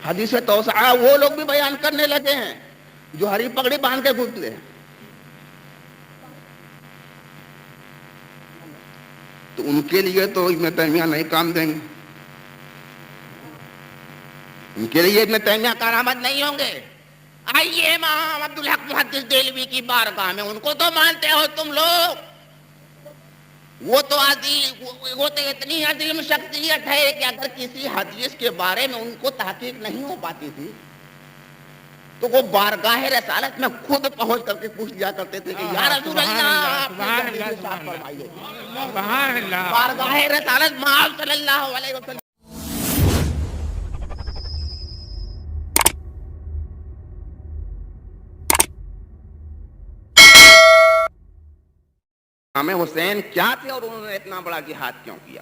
حدیث توسعہ وہ لوگ بھی بیان کرنے لگے ہیں جو ہری پگڑی باندھ کے گھومتے ہیں. تو ان کے لیے تو ابن تیمیہ نہیں کام دیں گے, ان کے لیے ابن تیمیہ کارآمد نہیں ہوں گے. آئیے امام عبدالحق محدث دہلوی کی بارگاہ میں, ان کو تو مانتے ہو تم لوگ, وہ تو اتنی عظیم شخصیت ہے کہ اگر کسی حدیث کے بارے میں ان کو تحقیق نہیں ہو پاتی تھی تو وہ بارگاہ رسالت میں خود پہنچ کر کے پوچھ لیا کرتے تھے کہ یا رسول اللہ آپ نے حدیث ارشاد فرمائیے. بارگاہ رسالت محمد صلی اللہ علیہ وسلم. امام حسین کیا تھے اور انہوں نے اتنا بڑا جہاد کیوں کیا؟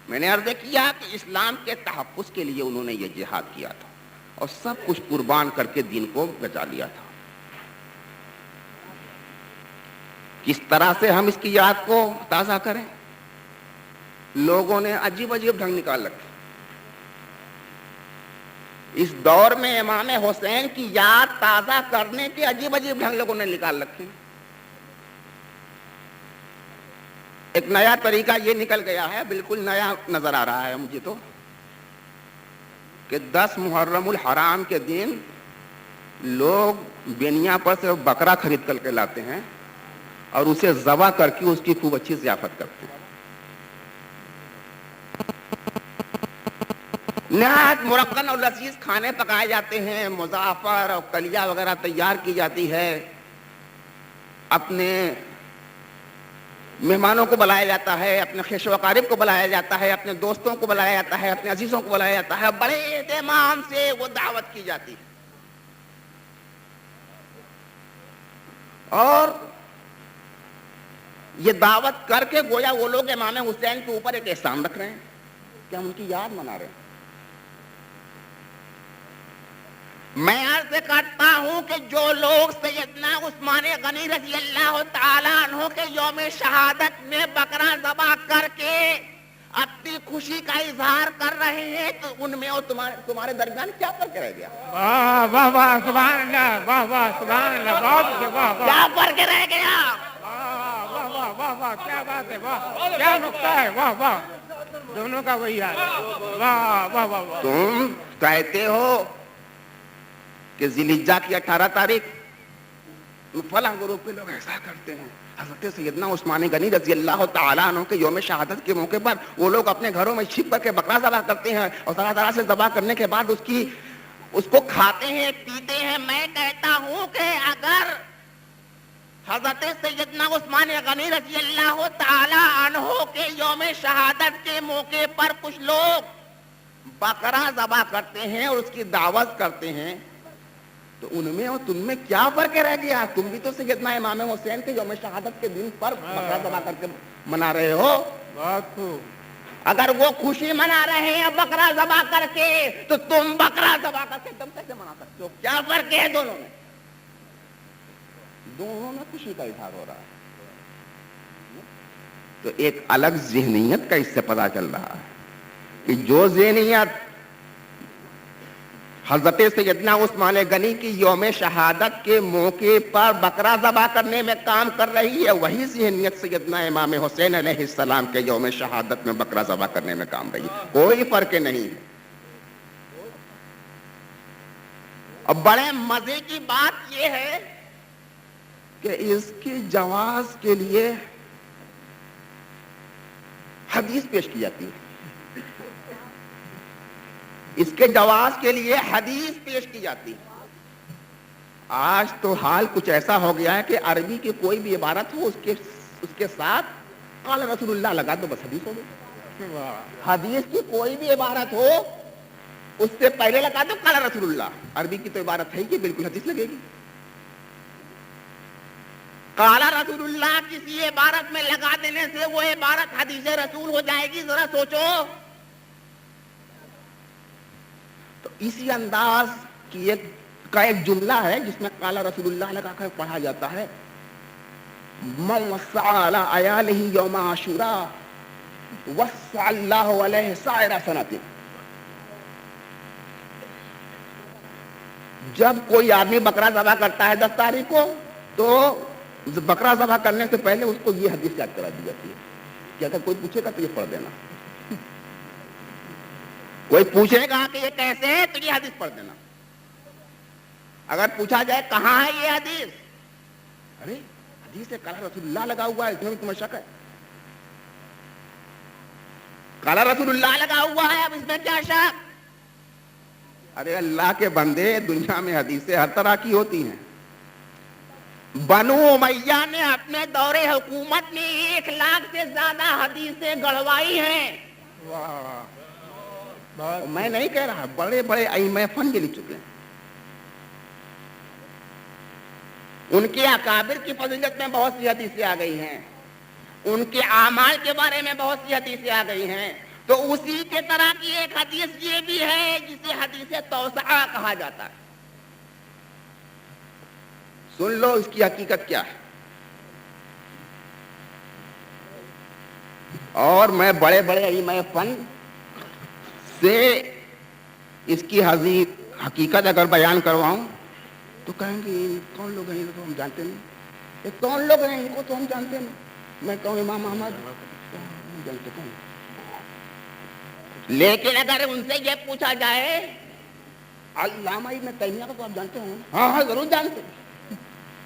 میں نے عرض کیا کہ اسلام کے تحفظ کے لیے انہوں نے یہ جہاد کیا تھا اور سب کچھ قربان کر کے دین کو بچا لیا تھا. کس طرح سے ہم اس کی یاد کو تازہ کریں؟ لوگوں نے عجیب عجیب ڈھنگ نکال رکھے. اس دور میں امام حسین کی یاد تازہ کرنے کے عجیب عجیب ڈھنگ لوگوں نے نکال رکھے. ایک نیا طریقہ یہ نکل گیا ہے, بالکل نیا نظر آ رہا ہے مجھے تو, کہ 10 محرم الحرام کے دن لوگ بینیا پر سے بکرا خرید کر کے لاتے ہیں اور اسے ذبح کر کے اس کی خوب اچھی ضیافت کرتے ہیں. نہایت مرقن اور لذیذ کھانے پکائے جاتے ہیں, مضافر اور کلیہ وغیرہ تیار کی جاتی ہے, اپنے مہمانوں کو بلایا جاتا ہے, اپنے خیش و اقارب کو بلایا جاتا ہے, اپنے دوستوں کو بلایا جاتا ہے, اپنے عزیزوں کو بلایا جاتا ہے, بڑے اہتمام سے وہ دعوت کی جاتی ہے. اور یہ دعوت کر کے گویا وہ لوگ امام حسین کے اوپر ایک احسان رکھ رہے ہیں کہ ہم ان کی یاد منا رہے ہیں. میں عرض کرتا ہوں کہ جو لوگ سیدنا عثمان غنی رضی اللہ تعالیٰ عنہ کے یوم شہادت میں بکرا ذبح کر کے اپنی خوشی کا اظہار کر رہے ہیں تو ان میں اور تمہارے درمیان کیا فرق رہ گیا؟ واہ واہ واہ سبحان اللہ, واہ واہ سبحان اللہ, بہت واہ واہ, کیا فرق رہ گیا؟ واہ واہ واہ واہ, کیا بات ہے, واہ کیا نقطہ ہے, واہ واہ, دونوں کا وہی حال ہے, واہ واہ واہ. تم کہتے ہو کہ ذی الحجہ کی 18 تاریخ فلاں گروپ کے لوگ ایسا کرتے ہیں. حضرت سیدنا عثمان غنی رضی اللہ تعالیٰ عنہ کے یوم شہادت کے موقع پر وہ لوگ اپنے گھروں میں چھپ کر کے بکرا ذبح کرتے ہیں اور طرح طرح سے ذبح کرنے کے بعد اس کو کھاتے ہیں, پیتے ہیں. میں کہتا ہوں کہ اگر حضرت سیدنا عثمان غنی رضی اللہ تعالیٰ عنہ کے یوم شہادت کے موقع پر کچھ لوگ بکرا ذبح کرتے ہیں اور اس کی دعوت کرتے ہیں تو ان میں اور تم میں کیا فرق رہ گیا؟ تم بھی تو سیدنا امام حسین کے یوم شہادت کے دن پر بکرا ذبح کر کے منا رہے ہو. بات خوب. اگر وہ خوشی منا رہے ہیں بکرا ذبح کر کے تو تم بکرا ذبح کر کے تم کیسے منا سکتے ہو؟ کیا فرق ہے دونوں میں؟ دونوں میں خوشی کا اظہار ہو رہا ہے. تو ایک الگ ذہنیت کا اس سے پتہ چل رہا ہے کہ جو ذہنیت حضرت سیدنا عثمان غنی کی یوم شہادت کے موقع پر بکرا ذبح کرنے میں کام کر رہی ہے وہی ذہنیت سیدنا امام حسین علیہ السلام کے یوم شہادت میں بکرا ذبح کرنے میں کام رہی ہے. کوئی فرق نہیں. اور بڑے مزے کی بات یہ ہے کہ اس کی جواز کے لیے حدیث پیش کی جاتی ہے. اس کے جواز کے لیے حدیث پیش کی جاتی ہے. آج تو حال کچھ ایسا ہو گیا ہے کہ عربی کی کوئی بھی عبارت ہو اس کے ساتھ قال رسول اللہ لگا دو, بس حدیث ہو گئی. حدیث کی کوئی بھی عبارت ہو اس سے پہلے لگا دو قال رسول اللہ. عربی کی تو عبارت ہے کہ بالکل حدیث لگے گی. قال رسول اللہ کسی عبارت میں لگا دینے سے وہ عبارت حدیث رسول ہو جائے گی؟ ذرا سوچو. تو اسی انداز کی ایک جملہ ہے جس میں قال رسول اللہ لگا کر پڑھا جاتا ہے. من وصى على عياله يوم عاشوراء وصى الله عليه سائر سنة. جب کوئی آدمی بکرا ذبح کرتا ہے 10 تاریخ کو تو بکرا ذبح کرنے سے پہلے اس کو یہ حدیث یاد کرا دی جاتی ہے کہ اگر کوئی پوچھے گا تو یہ پڑھ دینا، کوئی پوچھے گا کہ یہ کیسے ہے تو یہ حدیث پڑھ دینا. اگر پوچھا جائے کہاں ہے یہ حدیث، ارے حدیث قال رسول اللہ لگا ہوا ہے، اس میں تمہیں شک ہے؟ قال رسول اللہ لگا ہوا ہے، اب اس میں کیا شک؟ ارے اللہ کے بندے، دنیا میں حدیثیں ہر طرح کی ہوتی ہیں. بنو امیہ نے اپنے دور حکومت میں 1 لاکھ سے زیادہ حدیثیں گڑوائی ہیں. میں نہیں کہہ رہا، بڑے بڑے ائمہ فن کے لکھ چکے ہیں. ان کے اکابر کی فضیلت میں بہت سی حدیثیں آ گئی ہیں، ان کے اعمال کے بارے میں بہت سی حدیثیں آ گئی ہیں. تو اسی کے طرح کی ایک حدیث یہ بھی ہے جسے حدیث توسعہ کہا جاتا ہے. سن لو اس کی حقیقت کیا ہے. اور میں بڑے بڑے ائمہ فن سے اس کی حقیقت اگر بیان کرواؤں تو کہیں گے کون لوگ ہیں، ان کو ہم جانتے نہیں. یہ کون لوگ ہیں، ان کو تو ہم جانتے نہیں. میں کہوں امام احمد جانتے کون. لیکن اگر ان سے یہ پوچھا جائے علامہ ابن تیمیہ کو تو آپ جانتے ہوں؟ ہاں ہاں ضرور جانتے ہیں.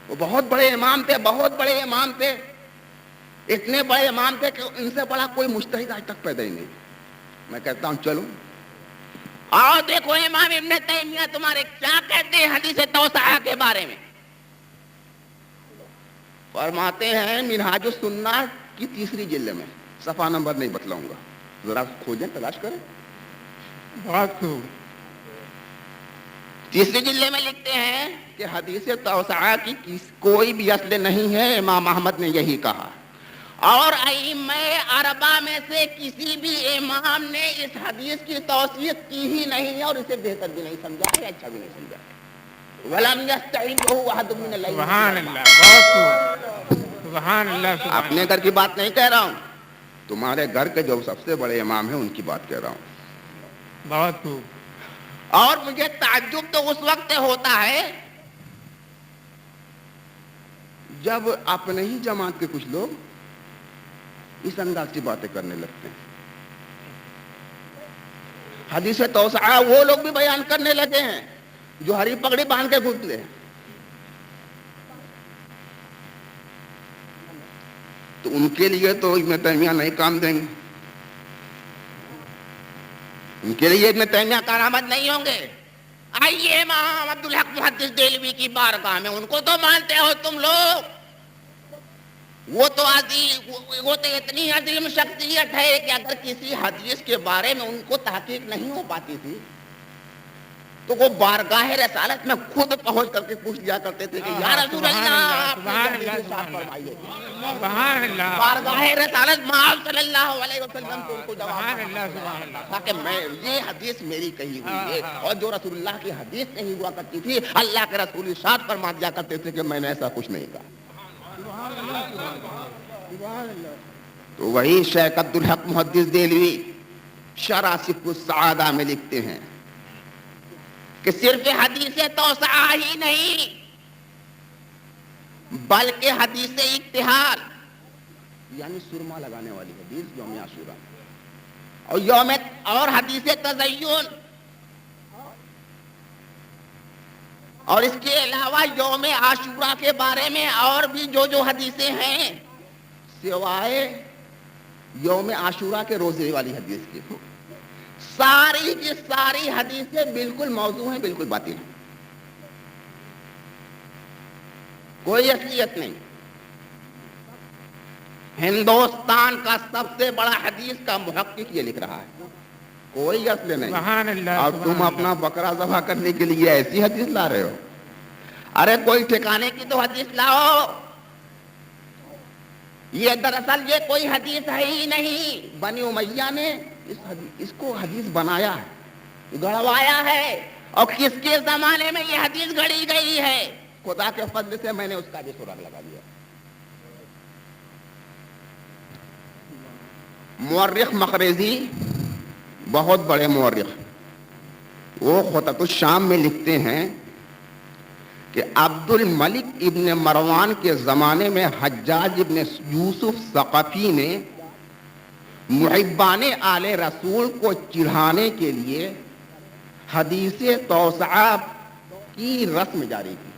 وہ بہت بڑے امام تھے، بہت بڑے امام تھے، اتنے بڑے امام تھے کہ ان سے بڑا کوئی مجتہد آج تک پیدا ہی نہیں. میں کہتا ہوں چلو آؤ دیکھو امام ابن تیمیہ تمہارے کیا کہتے ہیں حدیث توسعہ کے بارے میں. فرماتے ہیں منہاج السنہ کی 3 جلد میں، صفحہ نمبر نہیں بتلاؤں گا، ذرا کھوجیں تلاش کریں. 3 جلد میں لکھتے ہیں کہ حدیث توسعہ کی کوئی بھی اصل نہیں ہے. امام احمد نے یہی کہا، اور ائمہ اربعہ میں سے کسی بھی امام نے اس حدیث کی توثیق کی ہی نہیں ہے، اور اسے بہتر بھی نہیں سمجھا ہے، اچھا بھی نہیں سمجھا. وَلَمْ يَسْتَعِبْهُ وَحْدٌ مِّنَ الْأَئِمَّةِ. سبحان اللہ، سبحان اللہ. اپنے گھر کی بات نہیں کہہ رہا ہوں، تمہارے گھر کے جو سب سے بڑے امام ہیں ان کی بات کہہ رہا ہوں. بہت خوب. اور مجھے تعجب تو اس وقت ہوتا ہے جب اپنے ہی جماعت کے کچھ لوگ اس انداز کی باتیں کرنے لگتے ہیں. حدیث توسعہ وہ لوگ بھی بیان کرنے لگے ہیں جو ہری پگڑی باندھ کے گھومتے ہیں. تو ان کے لیے تو ابن تیمیہ نہیں کام دیں گے، ان کے لیے ابن تیمیہ کارآمد نہیں ہوں گے. آئیے امام عبدالحق محدث دہلوی کی بارگاہ میں، ان کو تو مانتے ہو تم لوگ، وہ تو اتنی عظیم شخصیت ہے کہ اگر کسی حدیث کے بارے میں ان کو تحقیق نہیں ہو پاتی تھی تو وہ بارگاہ رسالت میں خود پہنچ کر کے پوچھ لیا کرتے تھے کہ یا رسول اللہ فرمائیے. بارگاہ رسالت محمد صلی اللہ علیہ وسلم کو ان کو جواب کہ میں یہ حدیث میری کہی ہوئی ہے، اور جو رسول اللہ کی حدیث نہیں ہوا کرتی تھی اللہ کے رسول ارشاد فرما دیا کرتے تھے کہ میں نے ایسا کچھ نہیں کہا. تو وہی شیخ عبدالحق محدث دہلوی شرح صفر السعادہ میں لکھتے ہیں کہ صرف حدیث توسعہ ہی نہیں بلکہ حدیث اکتحال یعنی سرما لگانے والی حدیث یوم عاشورہ اور حدیث تزین، اور اس کے علاوہ یوم عاشورہ کے بارے میں اور بھی جو حدیثیں ہیں سوائے یوم عاشورہ کے روزے والی حدیث کی، ساری کی ساری حدیثیں بالکل موضوع ہیں، بالکل باطل ہیں، کوئی اصلیت نہیں. ہندوستان کا سب سے بڑا حدیث کا محقق یہ لکھ رہا ہے کوئی اصل نہیں. سبحان اللہ. اور تم اپنا بکرا ذبح کرنے کے لیے ایسی حدیث لا رہے ہو. ارے کوئی ٹھکانے کی تو حدیث لاؤ. یہ دراصل یہ کوئی حدیث ہے ہی نہیں، بنی امیہ نے اس کو حدیث بنایا ہے، گڑوایا ہے. اور کس کے زمانے میں یہ حدیث گڑی گئی ہے؟ خدا کے فضل سے میں نے اس کا بھی سراغ لگا دیا. مورخ مقریزی بہت بڑے مورخ، وہ خطط الشام میں لکھتے ہیں کہ عبد الملک ابن مروان کے زمانے میں حجاج ابن یوسف ثقفی نے محبان آل رسول کو چڑھانے کے لیے حدیث توسعہ کی رسم جاری کی،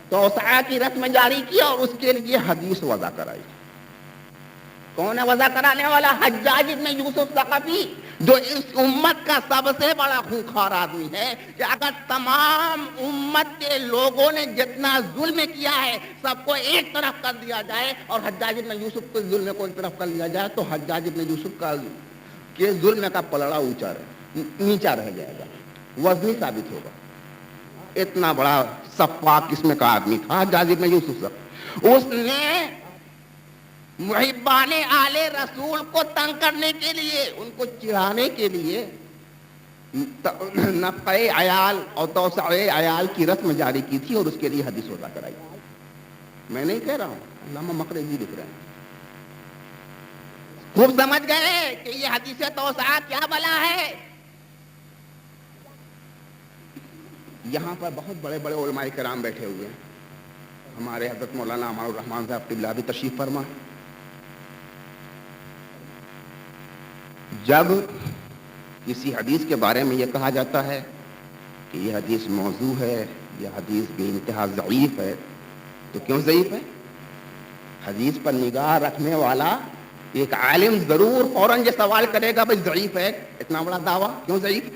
توسعہ کی رسم جاری کی اور اس کے لیے حدیث وضع کرائی۔ کون ہے وضع کرانے والا؟ حجاج ابن یوسف ثقفی، جو اس امت کا سب سے بڑا خونخوار آدمی ہے، کہ اگر تمام امت کے لوگوں نے جتنا ظلم کیا ہے سب کو ایک طرف کر دیا جائے اور حجاج ابن یوسف کے ظلم کو ایک طرف کر لیا جائے تو حجاج ابن یوسف کا کے ظلم کا پلڑا نیچا رہ جائے گا، وزنی ثابت ہوگا۔ اتنا بڑا سفاک قسم کا آدمی تھا حجاج ابن یوسف۔ اس نے محبان آل رسول کو تنگ کرنے کے لیے، ان کو چڑھانے کے لیے نفع عیال اور توسع عیال کی رسم جاری کی تھی اور اس کے لیے حدیث وضع کرائی۔ میں نہیں کہہ رہا ہوں، علامہ مقریظی لکھ رہے ہیں۔ خوب سمجھ گئے کہ یہ حدیث توسع کیا بلا ہے۔ یہاں پر بہت بڑے بڑے علماء کرام بیٹھے ہوئے ہیں، ہمارے حضرت مولانا امان الرحمان صاحب قبلہ بھی تشریف فرما۔ جب کسی حدیث کے بارے میں یہ کہا جاتا ہے کہ یہ حدیث موضوع ہے، یہ حدیث بے انتہا ضعیف ہے، تو کیوں ضعیف ہے؟ حدیث پر نگاہ رکھنے والا ایک عالم ضرور فوراً یہ سوال کرے گا، بھائی ضعیف ہے، اتنا بڑا دعویٰ کیوں ضعیف؟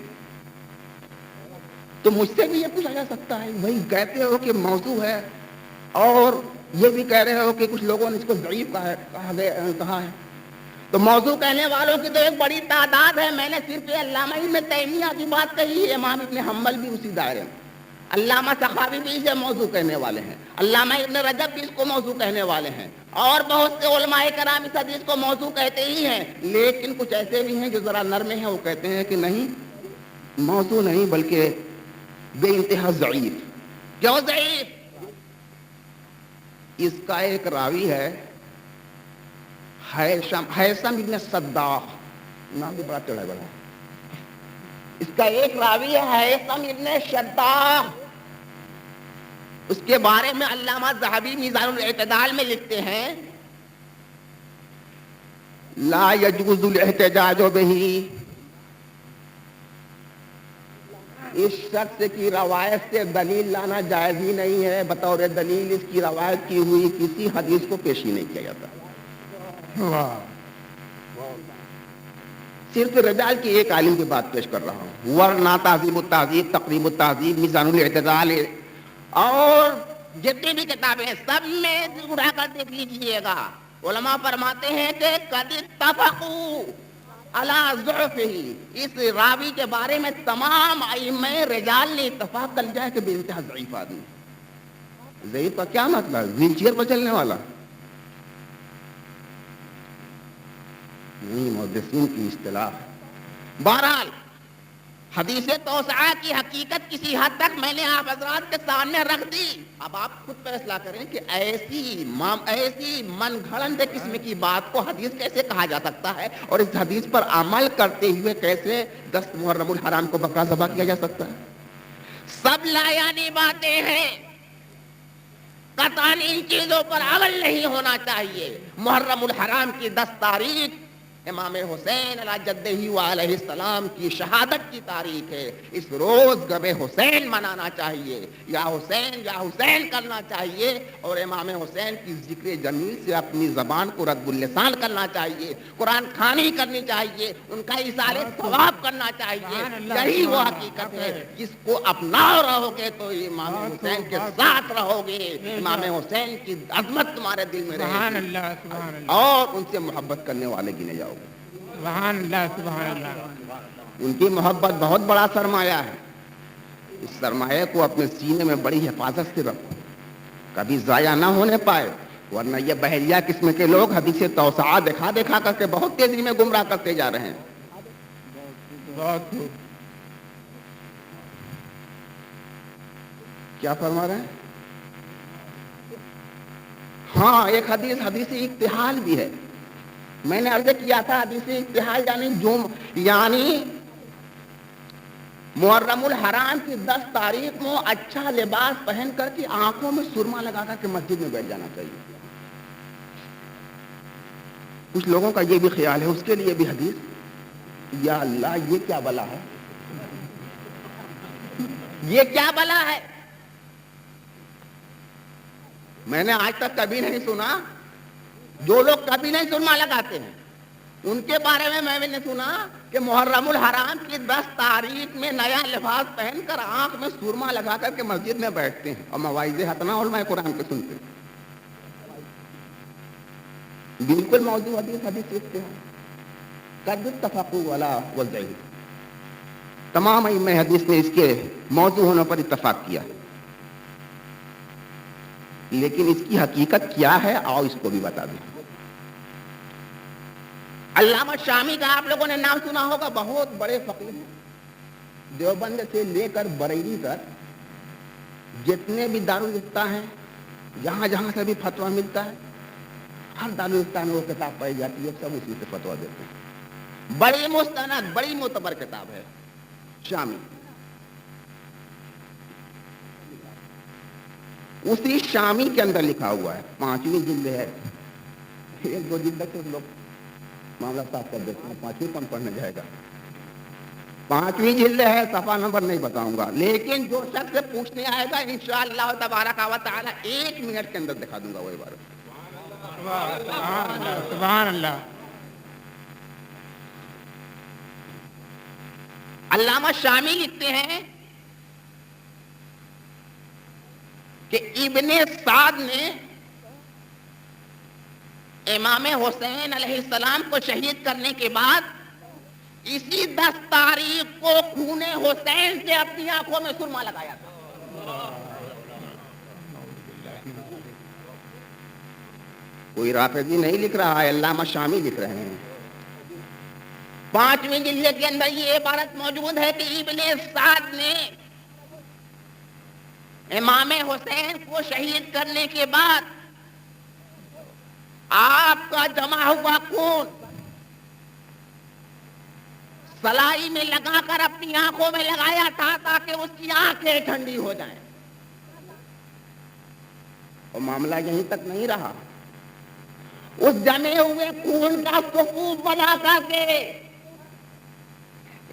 تو مجھ سے بھی یہ پوچھا جا سکتا ہے، بھائی کہتے ہو کہ موضوع ہے اور یہ بھی کہہ رہے ہو کہ کچھ لوگوں نے اس کو ضعیف کہا ہے، تو موضوع کہنے والوں کی تو ایک بڑی تعداد ہے۔ میں نے صرف علامہ ابن تیمیہ کی بات کہی ہے، امام ابن حنبل بھی اسی دائرے میں، علامہ سخاوی بھی اسے موضوع کہنے والے ہیں، علامہ ابن رجب بھی اس کو موضوع کہنے والے ہیں، اور بہت سے علماء کرام اس حدیث کو موضوع کہتے ہی ہیں۔ لیکن کچھ ایسے بھی ہیں جو ذرا نرم ہیں، وہ کہتے ہیں کہ نہیں، موضوع نہیں بلکہ بے انتہا ضعیف۔ کیوں ضعیف؟ اس کا ایک راوی ہے حیثم ابن صداق، نام بھی بڑا ٹیڑھا بڑا، اس کا ایک راوی ہے حیثم ابن صداق۔ اس کے بارے میں علامہ ذہبی میزان الاعتدال میں لکھتے ہیں، لا یجوز الاحتجاج بہ، اس شخص کی روایت سے دلیل لانا جائز ہی نہیں ہے، بطور دلیل اس کی روایت کی ہوئی کسی حدیث کو پیش ہی نہیں کیا جاتا۔ صرف رجال کی ایک عالم کی بات پیش کر رہا ہوں، ورنہ تہذیب التہذیب، تقریب التہذیب، میزان الاعتدال اور جتنی بھی کتابیں ہیں سب میں اٹھا کر دیکھ لیجیے گا، علماء فرماتے ہیں کہ قد اتفقوا علی ضعفہ، اس راوی کے بارے میں تمام ائمہ رجال نے اتفاق کر لیا ہے کہ بے انتہا ضعیف آدمی۔ ضعیف کا کیا مطلب؟ ویل چیئر پر چلنے والا نہیں، محدثین کی اصطلاح۔ بہرحال حدیث توسعہ کی حقیقت کسی حد تک میں نے آپ حضرات کے سامنے رکھ دی۔ اب آپ خود فیصلہ کریں کہ ایسی من گھڑنت قسم کی بات کو حدیث کیسے کہا جا سکتا ہے، اور اس حدیث پر عمل کرتے ہوئے کیسے 10 محرم الحرام کو بکرا ذبح کیا جا سکتا ہے۔ سب لایانی باتیں ہیں، قطعاً ان چیزوں پر عمل نہیں ہونا چاہیے۔ محرم الحرام کی 10 تاریخ امام حسین علی جدہ علیہ السلام کی شہادت کی تاریخ ہے، اس روز گب حسین منانا چاہیے، یا حسین کرنا چاہیے، اور امام حسین کی ذکر جمیل سے اپنی زبان کو رد اللسان کرنا چاہیے، قرآن خوانی کرنی چاہیے، ان کا اظہار ثواب کرنا چاہیے۔ یہی وہ حقیقت ہے، جس کو اپناؤ رہو گے تو امام حسین کے ساتھ رہو گے، امام حسین کی عظمت تمہارے دل میں رہے گی اور ان سے محبت کرنے والے گنے جاؤ گے۔ سبحان اللہ، سبحان اللہ۔ ان کی محبت بہت بڑا سرمایہ ہے، اس سرمایہ کو اپنے سینے میں بڑی حفاظت سے رکھو، کبھی ضائع نہ ہونے پائے، ورنہ یہ بحریہ قسم کے لوگ حدیث توسعہ دکھا کر کے بہت تیزی میں گمراہ کرتے جا رہے ہیں۔ کیا فرما رہے ہیں؟ ہاں، ایک حدیث اقتحال بھی ہے، میں نے عرض کیا تھا حدیث اقتحال یعنی محرم الحرام کی 10 تاریخ میں اچھا لباس پہن کر کے آنکھوں میں سرما لگا کر کے مسجد میں بیٹھ جانا چاہیے. کچھ لوگوں کا یہ بھی خیال ہے, اس کے لیے بھی حدیث, یا اللہ یہ کیا بلا ہے, یہ کیا بلا ہے. میں نے آج تک کبھی نہیں سنا, جو لوگ کبھی نہیں سرما لگاتے ہیں ان کے بارے میں نے سنا کہ محرم الحرام کی 10 تاریخ میں نیا لباس پہن کر آنکھ میں سرما لگا کر کے مسجد میں بیٹھتے ہیں اور مواعظ حسنہ علماء قرآن کے سنتے ہیں. بالکل موضوع حدیث سیکھتے ہیں. قد اتفقوا ولا والزعیم, تمام ائمہ حدیث نے اس کے موضوع ہونے پر اتفاق کیا. لیکن اس کی حقیقت کیا ہے, آؤ اس کو بھی بتا دیں. علامہ شامی کا آپ لوگوں نے نام سنا ہوگا, بہت بڑے فقیر ہیں. دیوبند سے لے کر بریلی تک جتنے بھی دارالفتہ ہیں, جہاں جہاں سے بھی فتویٰ ملتا ہے, ہر دارالفتہ میں وہ کتاب پائی جاتی ہے, سب اسی سے فتویٰ دیتے ہیں. بڑی مستند, بڑی معتبر کتاب ہے شامی. اسی شامی کے اندر لکھا ہوا ہے, 5ویں جلد ہے, 1-2 جلد سے لوگ معاملہ صاف کر دیتے ہیں, 5ویں کون پڑھنے جائے گا. 5ویں جلد ہے, صفحہ نمبر نہیں بتاؤں گا, لیکن جو شخص سے پوچھنے آئے گا انشاءاللہ تبارک و تعالی 1 منٹ کے اندر دکھا دوں گا وہ عبارت. سبحان اللہ. علامہ شامی لکھتے ہیں کہ ابن سعد نے امام حسین علیہ السلام کو شہید کرنے کے بعد اسی 10 تاریخ کو خون حسین سے اپنی آنکھوں میں سرما لگایا تھا. کوئی رافضی نہیں لکھ رہا ہے, علامہ شامی لکھ رہے ہیں. 5ویں جلد کے اندر یہ عبارت موجود ہے کہ ابن سعد نے امام حسین کو شہید کرنے کے بعد آپ کا جمع ہوا خون سلائی میں لگا کر اپنی آنکھوں میں لگایا تھا تاکہ اس کی آنکھیں ٹھنڈی ہو جائیں. اور معاملہ یہیں تک نہیں رہا, اس جمے ہوئے خون کا صفوف بنا کر کے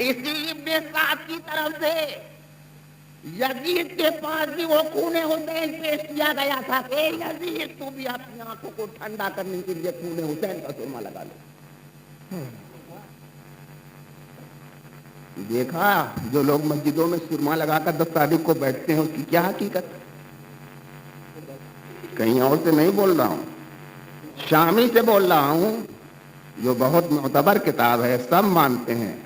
اسی ابن سعد کی طرف سے یزید کے پاس بھی وہ خون حسین پیش کیا گیا تھا کہ یزید تو بھی اپنی آنکھوں کو ٹھنڈا کرنے کے لیے خون حسین کا سرما لگا لے. دیکھا جو لوگ مسجدوں میں سرما لگا کر 10 تاریخ کو بیٹھتے ہیں اس کی کیا حقیقت. کہیں اور سے نہیں بول رہا ہوں, شامی سے بول رہا ہوں, جو بہت معتبر کتاب ہے, سب مانتے ہیں,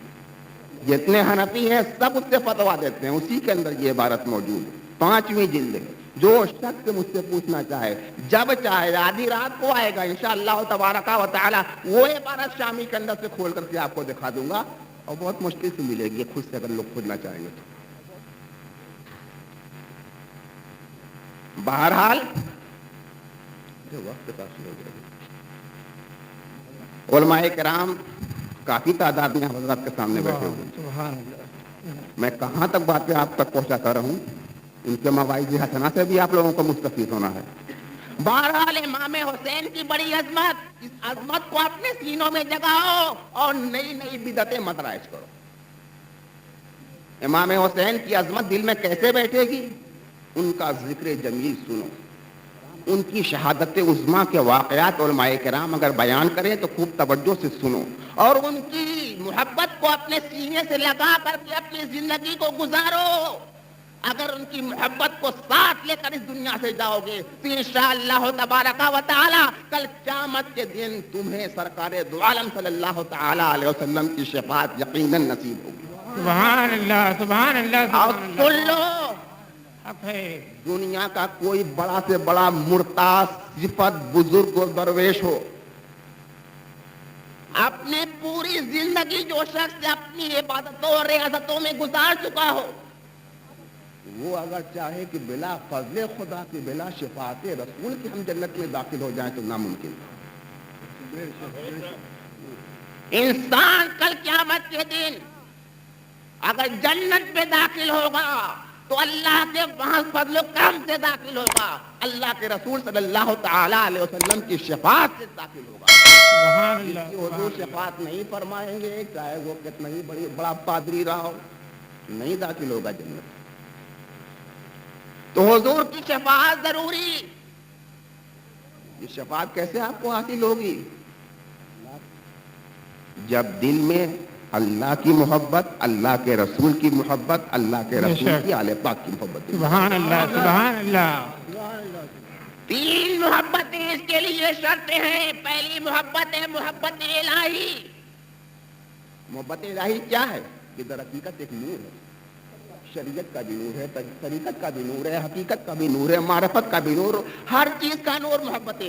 جتنے حنفی ہیں سب اس سے فتوا دیتے ہیں. اسی کے اندر یہ عبارت موجود ہے, 5ویں جلد ہے. جو شخص مجھ سے پوچھنا چاہے جب چاہے آدھی رات کو آئے گا انشاءاللہ تبارک و تعالی وہ عبارت شامی کے اندر سے کھول کر کے آپ کو دکھا دوں گا, اور بہت مشکل سے ملے گی خود سے, اگر لوگ کھولنا چاہیں گے تو. بہرحال وقت کافی ہو گیا. علماء کرام کافی تعداد میں حضرات کے سامنے بیٹھے ہوئے. میں کہاں تک باتیں آپ تک پہنچاتا رہوں, ان کے مواعظ حسنہ سے بھی آپ لوگوں کو مستفید ہونا ہے. بہرحال امام حسین کی بڑی عظمت, اس عظمت کو اپنے سینوں میں جگاؤ اور نئی نئی بدعتیں مت رائج کرو. امام حسین کی عظمت دل میں کیسے بیٹھے گی, ان کا ذکر جمیل سنو, ان کی شہادت عظمیٰ کے واقعات علماء کرام اگر بیان کریں تو خوب توجہ سے سنو, اور ان کی محبت کو اپنے سینے سے لگا کر کے اپنی زندگی کو گزارو. اگر ان کی محبت کو ساتھ لے کر اس دنیا سے جاؤ گے تو انشاءاللہ تبارک و تعالی کل قیامت کے دن تمہیں سرکار دو عالم صلی اللہ تعالی علیہ وسلم کی شفاعت یقیناً نصیب ہوگی. سبحان اللہ, سبحان اللہ. اور سن لو, دنیا کا کوئی بڑا سے بڑا مرتاز صفت بزرگ و درویش ہو, اپنے پوری زندگی جو شخص اپنی عبادتوں اور ریاضتوں میں گزار چکا ہو, وہ اگر چاہے کہ بلا فضل خدا کی, بلا شفاعت رسول کی ہم جنت میں داخل ہو جائیں تو ناممکن. انسان کل قیامت کے دن اگر جنت میں داخل ہوگا تو اللہ کے وہاں فضل و کرم سے داخل ہوگا, اللہ کے رسول صلی اللہ تعالی علیہ وسلم کی شفاعت سے داخل ہوگا. سبحان جس اللہ کی حضور شفاعت نہیں فرمائیں گے, چاہے وہ کتنا ہی بڑا پادری رہا ہو, نہیں داخل ہوگا جنت. تو حضور کی شفاعت ضروری. یہ شفاعت کیسے آپ کو حاصل ہوگی؟ جب دل میں اللہ کی محبت, اللہ کے رسول کی محبت, اللہ کے رسول کی آل پاک کی محبت. سبحان اللہ سبحان اللہ. 3 محبتیں اس کے لیے شرطیں ہیں. پہلی محبت ہے محبت الہی. محبت الہی کیا ہے؟ کہ در حقیقت ایک نور ہے, شریعت کا بھی نور ہے, طریقت کا بھی نور ہے, حقیقت کا بھی نور ہے, معرفت کا بھی نور, ہر چیز کا نور محبت ہے.